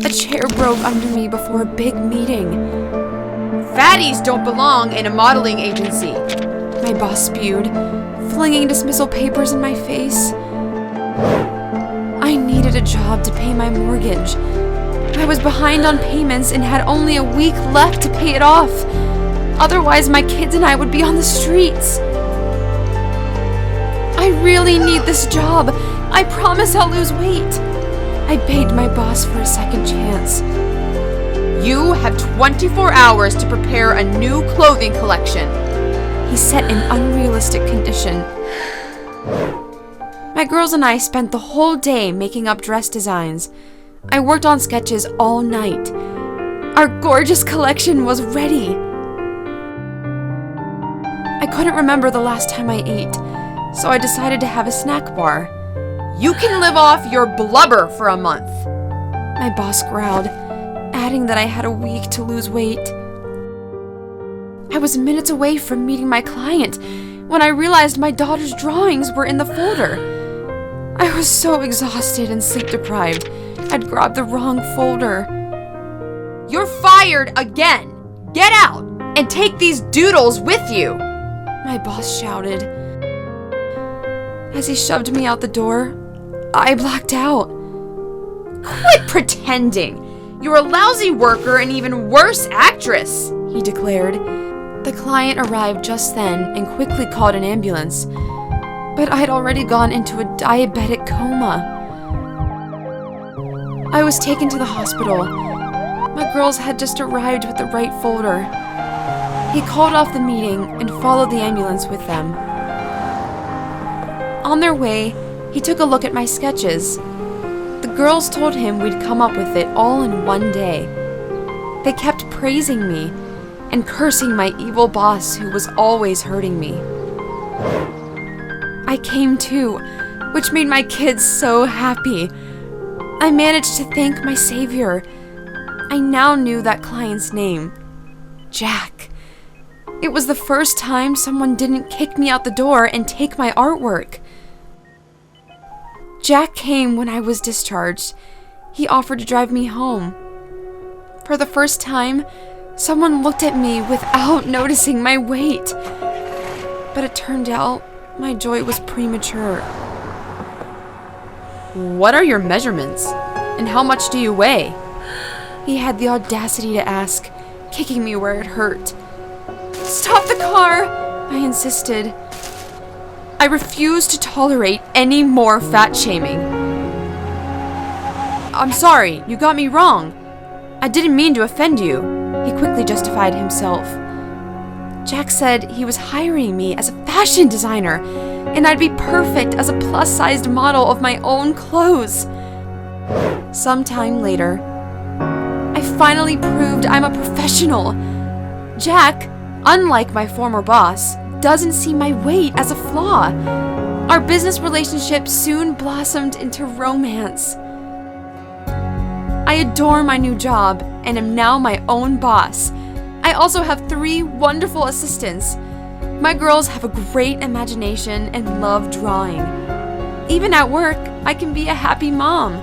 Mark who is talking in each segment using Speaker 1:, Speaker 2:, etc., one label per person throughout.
Speaker 1: A chair broke under me before a big meeting.
Speaker 2: Fatties don't belong in a modeling agency,
Speaker 1: my boss spewed, flinging dismissal papers in my face. I needed a job to pay my mortgage. I was behind on payments and had only a week left to pay it off. Otherwise, my kids and I would be on the streets. I really need this job. I promise I'll lose weight. I begged my boss for a second chance.
Speaker 2: You have 24 hours to prepare a new clothing collection,
Speaker 1: he set an unrealistic condition. My girls and I spent the whole day making up dress designs. I worked on sketches all night. Our gorgeous collection was ready. I couldn't remember the last time I ate, so I decided to have a snack bar.
Speaker 2: You can live off your blubber for a month,
Speaker 1: my boss growled, adding that I had a week to lose weight. I was minutes away from meeting my client when I realized my daughter's drawings were in the folder. I was so exhausted and sleep-deprived, I'd grabbed the wrong folder.
Speaker 2: You're fired again! Get out and take these doodles with you,
Speaker 1: my boss shouted. As he shoved me out the door, I blacked out.
Speaker 2: Quit pretending! You're a lousy worker and even worse actress, he declared.
Speaker 1: The client arrived just then and quickly called an ambulance, but I'd already gone into a diabetic coma. I was taken to the hospital. My girls had just arrived with the right folder. He called off the meeting and followed the ambulance with them. On their way, he took a look at my sketches. The girls told him we'd come up with it all in one day. They kept praising me and cursing my evil boss who was always hurting me. I came too, which made my kids so happy. I managed to thank my savior. I now knew that client's name, Jack. It was the first time someone didn't kick me out the door and take my artwork. Jack came when I was discharged. He offered to drive me home. For the first time, someone looked at me without noticing my weight. But it turned out my joy was premature.
Speaker 2: What are your measurements? And how much do you weigh?
Speaker 1: He had the audacity to ask, kicking me where it hurt. Stop the car, I insisted. I refused to tolerate any more fat shaming.
Speaker 2: I'm sorry, you got me wrong. I didn't mean to offend you,
Speaker 1: he quickly justified himself. Jack said he was hiring me as a fashion designer, and I'd be perfect as a plus-sized model of my own clothes. Sometime later, I finally proved I'm a professional. Jack, unlike my former boss, doesn't see my weight as a flaw. Our business relationship soon blossomed into romance. I adore my new job and am now my own boss. I also have 3 wonderful assistants. My girls have a great imagination and love drawing. Even at work, I can be a happy mom.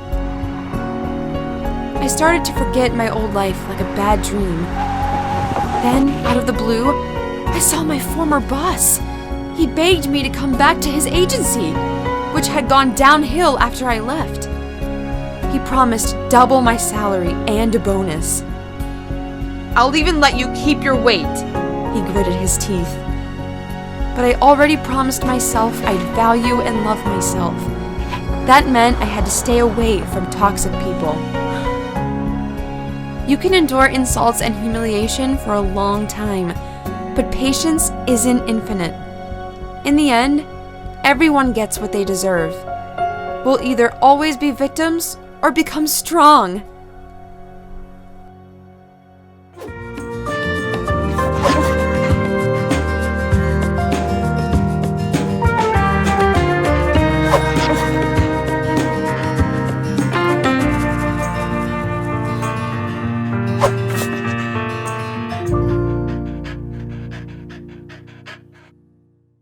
Speaker 1: I started to forget my old life like a bad dream. Then, out of the blue, I saw my former boss. He begged me to come back to his agency, which had gone downhill after I left. He promised double my salary and a bonus.
Speaker 2: I'll even let you keep your weight,
Speaker 1: he gritted his teeth. But I already promised myself I'd value and love myself. That meant I had to stay away from toxic people. You can endure insults and humiliation for a long time, but patience isn't infinite. In the end, everyone gets what they deserve. We'll either always be victims or become strong.